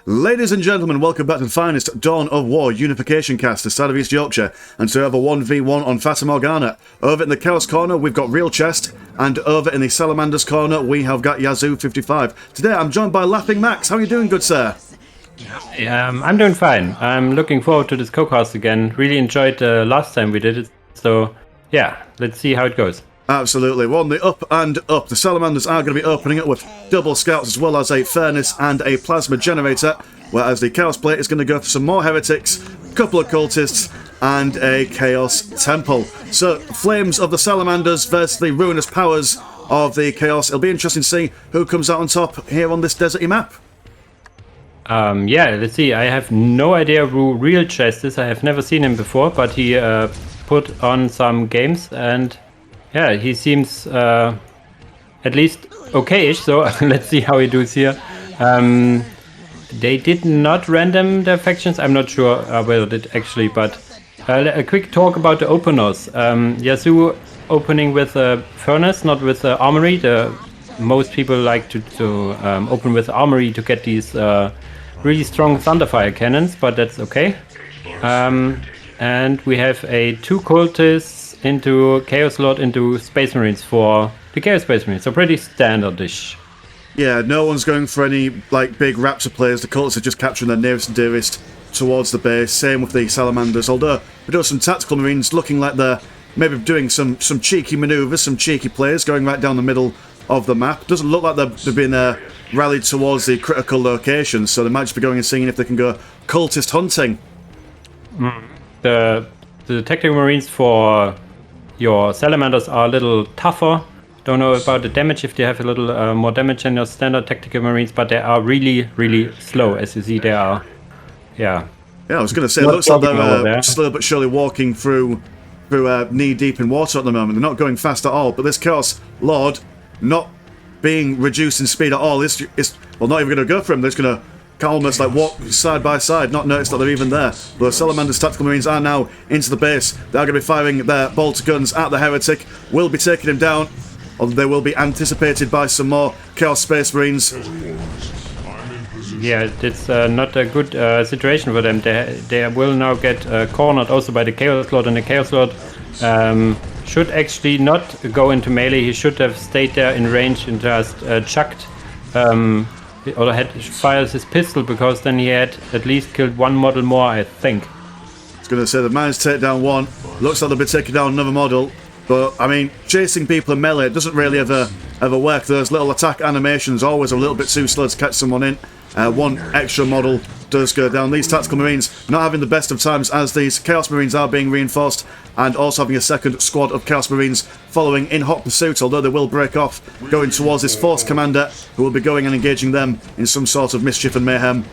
Ladies and gentlemen, welcome back to the finest Dawn of War Unification cast, the side of East Yorkshire, and so we have a 1v1 on Fata Morgana. Over in the Chaos corner, we've got Real Chest, and over in the Salamanders corner, we have got Yazoo 55. Today, I'm joined by Laughing Max. How are you doing, good sir? I'm doing fine. I'm looking forward to this co-cast again. Really enjoyed the last time we did it, so yeah, let's see how it goes. Absolutely. We're on the up and up. The Salamanders are going to be opening it with double scouts as well as a furnace and a plasma generator, whereas the Chaos Plate is going to go for some more heretics, a couple of cultists, and a Chaos Temple. So, Flames of the Salamanders versus the Ruinous Powers of the Chaos. It'll be interesting to see who comes out on top here on this deserty map. Yeah, let's see. I have no idea who Real Chest is. I have never seen him before, but he put on some games and yeah, he seems at least okay-ish, so let's see how he does here. They did not random their factions. I'm not sure whether they did actually, but a quick talk about the openers. Yazoo opening with a furnace, not with the armory. Most people like to open with armory to get these really strong Thunderfire cannons, but that's okay. And we have a 2 cultists into Chaos Lord into Space Marines for the Chaos Space Marines, so pretty standardish. Yeah, no one's going for any like big Raptor players. The cultists are just capturing their nearest and dearest towards the base. Same with the Salamanders, although we do have some tactical Marines looking like they're maybe doing some cheeky manoeuvres, some cheeky plays going right down the middle of the map. Doesn't look like they've been rallied towards the critical locations, so they might just be going and seeing if they can go cultist hunting. The tactical Marines for your Salamanders are a little tougher. Don't know about the damage, if they have a little more damage than your standard tactical Marines, but they are really, really slow. As you see, they are, yeah. Yeah, I was going to say, it looks like they're slow but surely walking through knee-deep in water at the moment. They're not going fast at all, but this Chaos Lord, not being reduced in speed at all, is well, not even going to go for him. They're just going to almost like walk side by side, not notice that they're even there. But the Salamanders tactical Marines are now into the base. They're going to be firing their bolter guns at the heretic. Will be taking him down, although they will be anticipated by some more Chaos Space Marines. Yeah, it's not a good situation for them. They will now get cornered also by the Chaos Lord, and the Chaos Lord should actually not go into melee. He should have stayed there in range and just chucked or had fired his pistol, because then he had at least killed one model more, I think. I was going to say the man's take down one. Looks like they'll be taking down another model. But, I mean, chasing people in melee doesn't really ever work. Those little attack animations are always a little bit too slow to catch someone in. One extra model does go down. These tactical Marines not having the best of times as these Chaos Marines are being reinforced, and also having a second squad of Chaos Marines following in hot pursuit, although they will break off, going towards this Force Commander, who will be going and engaging them in some sort of mischief and mayhem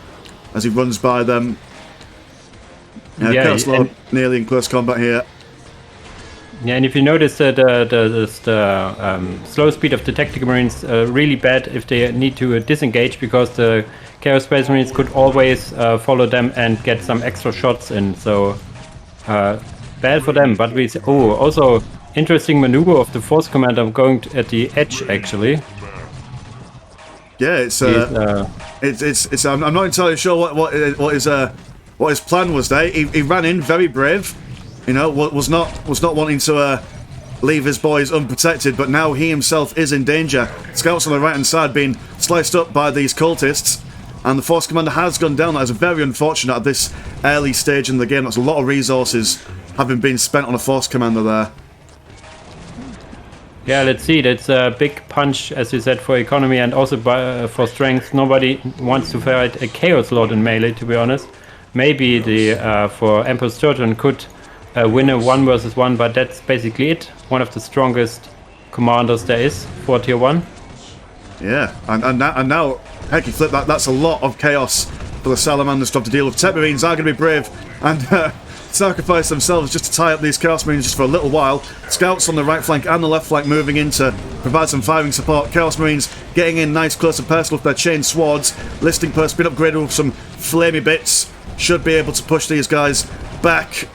as he runs by them. Chaos Lord nearly in close combat here. Yeah, and if you notice that the slow speed of the tactical Marines really bad if they need to disengage, because the Chaos Space Marines could always follow them and get some extra shots in, so bad for them. But we also interesting maneuver of the Force Commander going at the edge actually. Yeah, it's I'm not entirely sure what his plan was there. He ran in very brave. You know, was not wanting to leave his boys unprotected, but now he himself is in danger. Scouts on the right-hand side being sliced up by these cultists, and the Force Commander has gone down. That is very unfortunate at this early stage in the game. That's a lot of resources having been spent on a Force Commander there. Yeah, let's see. That's a big punch, as you said, for economy and also for strength. Nobody wants to fight a Chaos Lord in melee, to be honest. Maybe the for Emperor Sturgeon could win a 1 versus 1, but that's basically it. One of the strongest commanders there is for tier 1. Yeah, and now, heck, you flip that. That's a lot of chaos for the Salamanders to have to deal with. Tech Marines are going to be brave and sacrifice themselves just to tie up these Chaos Marines just for a little while. Scouts on the right flank and the left flank moving in to provide some firing support. Chaos Marines getting in nice close and personal with their chain swords. Listing post been upgraded with some flamey bits. Should be able to push these guys back.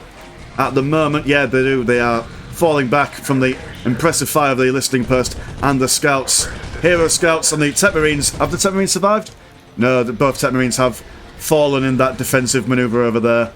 At the moment, yeah, they do. They are falling back from the impressive fire of the listing post and the scouts. Hero scouts and the Tech Marines. Have the Tech Marines survived? No, both Tech Marines have fallen in that defensive maneuver over there.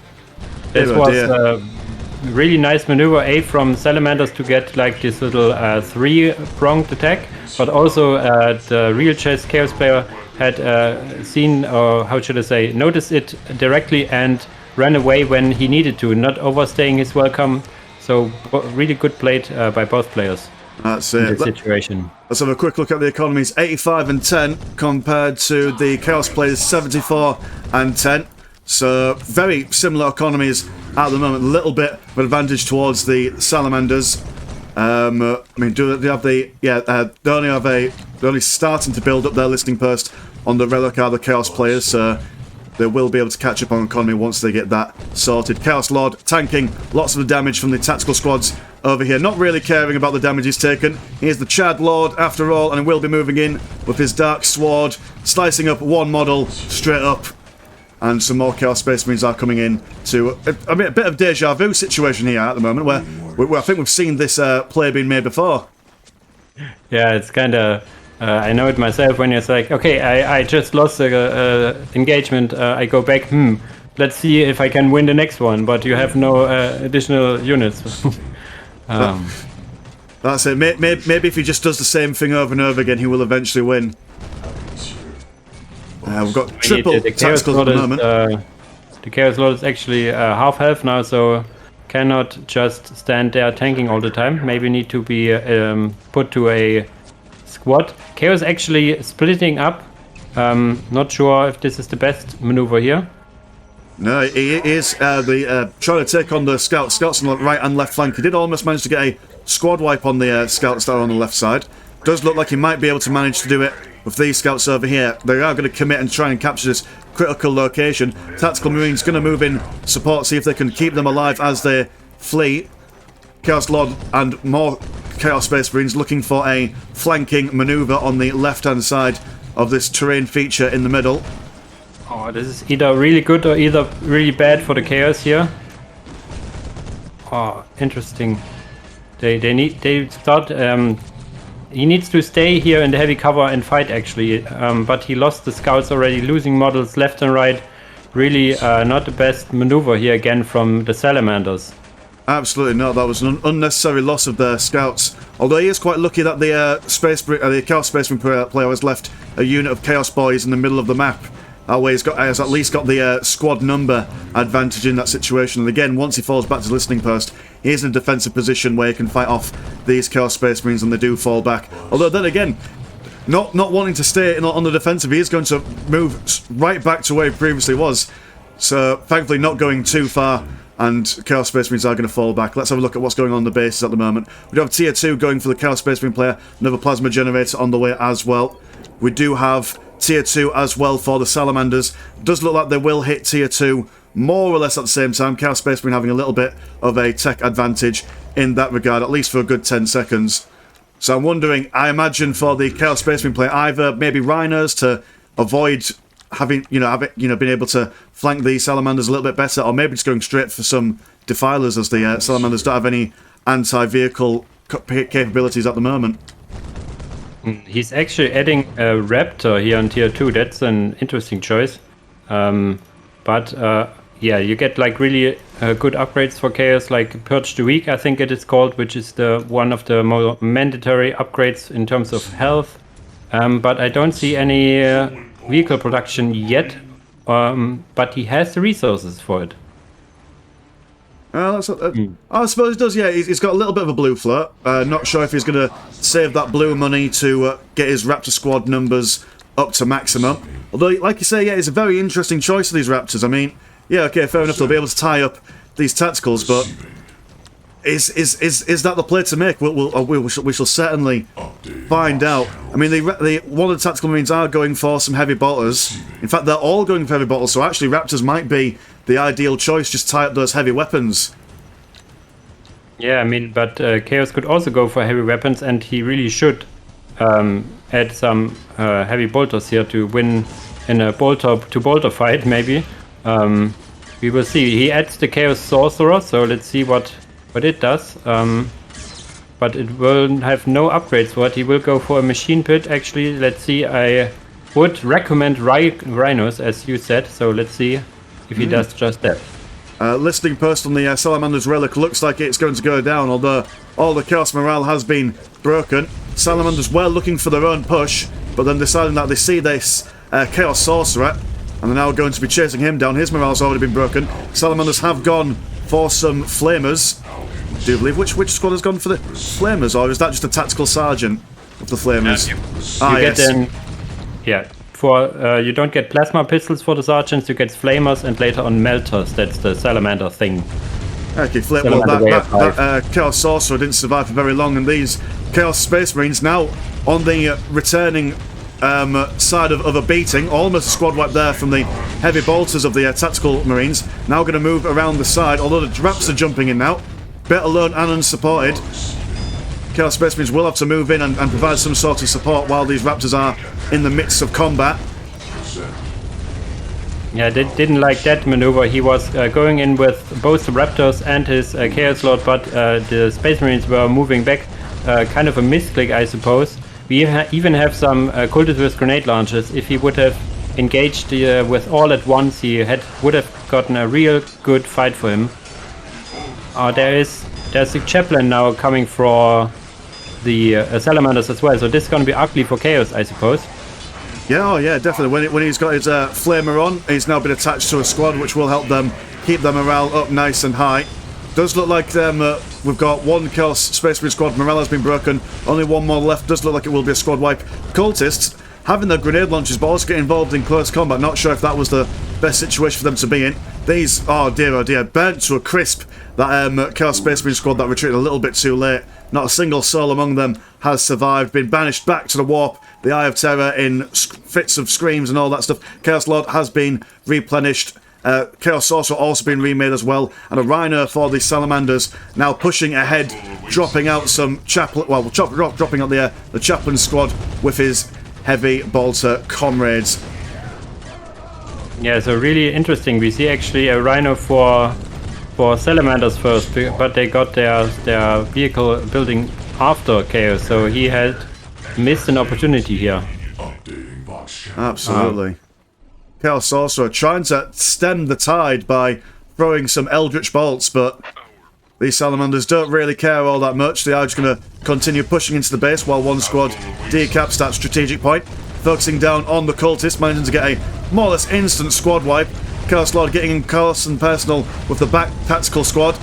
This Dear, oh was dear. a really nice maneuver from Salamanders to get like this little 3-pronged attack, but also the real chess Chaos player had seen, or how should I say, noticed it directly and ran away when he needed to, not overstaying his welcome. So really good played by both players. That's in it. this situation. Let's have a quick look at the economies. 85 and 10 compared to the Chaos players 74 and 10. So very similar economies at the moment. A little bit of advantage towards the Salamanders. I mean, do they have the? Yeah, they're only starting to build up their listing post on the relic are the Chaos players. So they will be able to catch up on economy once they get that sorted. Chaos Lord tanking lots of the damage from the tactical squads over here, not really caring about the damage he's taken. Here's the Chad Lord after all, and he will be moving in with his Dark Sword, slicing up one model straight up. And some more Chaos Space Marines are coming in to a bit of deja vu situation here at the moment, where I think we've seen this play being made before. Yeah, it's kind of. I know it myself when it's like, okay, I just lost the engagement. I go back. Let's see if I can win the next one. But you have no additional units. That's it. Maybe if he just does the same thing over and over again, he will eventually win. We've got triple tacticals at the moment. The Chaos Lord is actually half health now, so cannot just stand there tanking all the time. Maybe need to be put to a squad. Chaos actually splitting up. Not sure if this is the best maneuver here. No, he is trying to take on the scouts. Scouts on the right and left flank. He did almost manage to get a squad wipe on the scouts that are on the left side. Does look like he might be able to manage to do it with these scouts over here. They are going to commit and try and capture this critical location. Tactical Marines going to move in support, see if they can keep them alive as they flee. Chaos Lord and more Chaos Space Marines looking for a flanking maneuver on the left-hand side of this terrain feature in the middle. Oh, this is either really good or either really bad for the Chaos here. Oh, interesting. They start. He needs to stay here in the heavy cover and fight actually, but he lost the scouts already, losing models left and right. Really not the best maneuver here again from the Salamanders. Absolutely not. That was an unnecessary loss of their scouts. Although he is quite lucky that the Chaos Spaceman player has left a unit of Chaos Boys in the middle of the map. That way he has at least got the squad number advantage in that situation. And again, once he falls back to the listening post, he is in a defensive position where he can fight off these Chaos Space Marines, and they do fall back. Although then again, not wanting to stay on the defensive, he is going to move right back to where he previously was. So thankfully not going too far, and Chaos Space Marines are going to fall back. Let's have a look at what's going on in the bases at the moment. We do have Tier 2 going for the Chaos Space Marine player, another Plasma Generator on the way as well. We do have Tier 2 as well for the Salamanders. Does look like they will hit Tier 2 more or less at the same time. Chaos Space Marine having a little bit of a tech advantage in that regard, at least for a good 10 seconds. So I'm wondering, I imagine for the Chaos Space Marine player, either maybe Rhinos to avoid having, being able to flank the Salamanders a little bit better, or maybe just going straight for some Defilers, as the Salamanders don't have any anti-vehicle capabilities at the moment. He's actually adding a Raptor here on Tier 2. That's an interesting choice. Yeah, you get like really good upgrades for Chaos, like Purge the Weak, I think it is called, which is the one of the more mandatory upgrades in terms of health. But I don't see any vehicle production yet, but he has the resources for it. I suppose he does, yeah. He's got a little bit of a blue float. Not sure if he's going to save that blue money to get his Raptor squad numbers up to maximum. Although, like you say, yeah, it's a very interesting choice of these Raptors. I mean, yeah, okay, fair enough, they'll be able to tie up these tacticals, but is that the play to make? We shall certainly find out. I mean, one of the tactical marines are going for some heavy bolters. In fact, they're all going for heavy bolters, so actually Raptors might be the ideal choice. Just tie up those heavy weapons. Yeah, I mean, but Chaos could also go for heavy weapons, and he really should add some heavy bolters here to win in a bolter-to-bolter fight, maybe. We will see. He adds the Chaos Sorcerer, so let's see what it does. But it will have no upgrades for it. He will go for a Machine Pit, actually. Let's see. I would recommend rhinos, as you said. So let's see if he does just that. Listing post on the Salamander's relic looks like it's going to go down, although all the Chaos morale has been broken. Salamanders were looking for their own push, but then deciding that they see this Chaos Sorcerer, and they're now going to be chasing him down. His morale's already been broken. Salamanders have gone for some Flamers. Do you believe which squad has gone for the Flamers, or is that just a tactical sergeant of the Flamers? You get then, yeah. For you don't get plasma pistols for the sergeants. You get flamers and later on melters. That's the salamander thing. Okay, well, that Chaos Sorcerer didn't survive for very long, and these Chaos Space Marines now on the returning side of a beating, almost a squad wipe there from the heavy bolters of the tactical marines. Now going to move around the side, although the Raps are jumping in now, bit alone and unsupported. Chaos Space Marines will have to move in and provide some sort of support while these Raptors are in the midst of combat. Yeah, didn't like that maneuver. He was going in with both the Raptors and his Chaos Lord, but the Space Marines were moving back. Kind of a misclick, I suppose. We even have some cultists with grenade launchers. If he would have engaged with all at once, he would have gotten a real good fight for him. There's a chaplain now coming for the Salamanders as well, so this is going to be ugly for Chaos, I suppose. Yeah, oh yeah, definitely. When he's got his flamer on, he's now been attached to a squad, which will help them keep their morale up nice and high. Does look like we've got one Chaos Space Marine squad. Morale has been broken. Only one more left. Does look like it will be a squad wipe. Cultists having their grenade launchers, but also get involved in close combat. Not sure if that was the best situation for them to be in. These, oh dear, burnt to a crisp. That Chaos Space Marine squad that retreated a little bit too late. Not a single soul among them has survived. Been banished back to the warp. The Eye of Terror in fits of screams and all that stuff. Chaos Lord has been replenished. Chaos Sorcerer also been remade as well, and a Rhino for the Salamanders now pushing ahead, dropping out some chaplain. Well, dropping out the chaplain squad with his heavy bolter comrades. Yeah, so really interesting. We see actually a Rhino for Salamanders first, but they got their vehicle building after Chaos, so he had missed an opportunity here. Absolutely. Chaos Sorcerer trying to stem the tide by throwing some Eldritch bolts, but these Salamanders don't really care all that much. They are just going to continue pushing into the base while one squad decaps that strategic point, focusing down on the cultists, managing to get a more or less instant squad wipe. Chaos Lord getting in close and personal with the back tactical squad,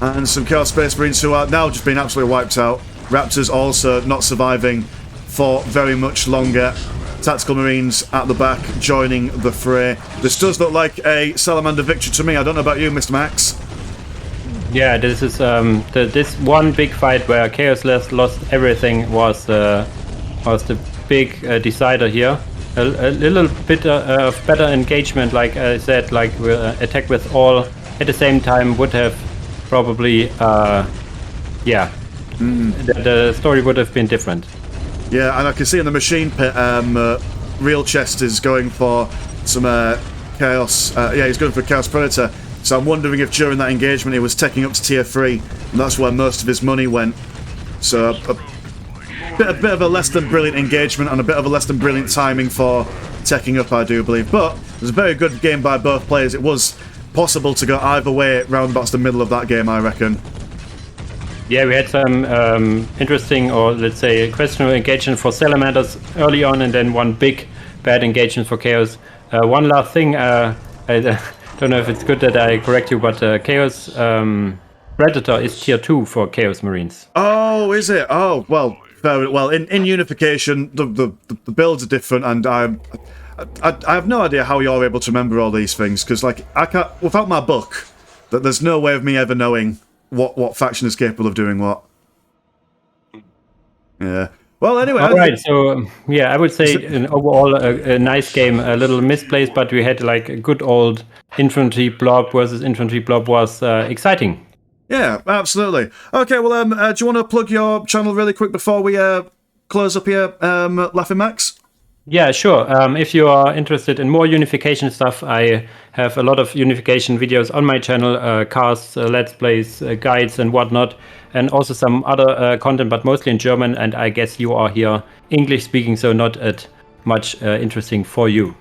and some Chaos Space Marines who are now just being absolutely wiped out. Raptors also not surviving for very much longer. Tactical Marines at the back joining the fray. This does look like a Salamander victory to me. I don't know about you, Mr. Max. Yeah, this is this one big fight where Chaos lost everything was the big decider here. A little bit of better engagement, like I said, like attack with all at the same time would have probably, the story would have been different. Yeah, and I can see in the machine pit, Real Chest is going for some Chaos. He's going for Chaos Predator. So I'm wondering if during that engagement he was taking up to tier 3, and that's where most of his money went. So a bit of a less than brilliant engagement and a bit of a less than brilliant timing for taking up, I do believe. But it was a very good game by both players. It was possible to go either way round about the middle of that game, I reckon. Yeah, we had some interesting, or let's say questionable engagement for Salamanders early on, and then one big bad engagement for Chaos. One last thing, I don't know if it's good that I correct you, but Chaos Predator is tier 2 for Chaos Marines. Oh, is it? Oh, well, in Unification, the builds are different, and I have no idea how you're able to remember all these things, because like I can't, without my book, that there's no way of me ever knowing what faction is capable of doing what. Yeah. Well, anyway. All right. So yeah, I would say overall a nice game. A little misplaced, but we had like a good old infantry blob versus infantry blob was exciting. Yeah, absolutely. Okay. Well, do you want to plug your channel really quick before we close up here, Laughing Max? Yeah, sure. If you are interested in more Unification stuff, I have a lot of Unification videos on my channel, casts, let's plays, guides and whatnot, and also some other content, but mostly in German, and I guess you are here English speaking, so not at much interesting for you.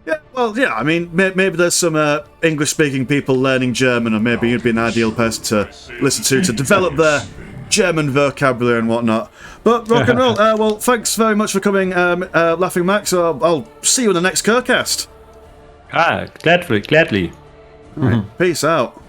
Yeah, well, yeah, I mean, maybe there's some English-speaking people learning German, or maybe you'd be an ideal person to listen to develop their German vocabulary and whatnot. But rock and roll. Well, thanks very much for coming, Laughing Max. I'll see you in the next Kercast. Gladly. Right, peace out.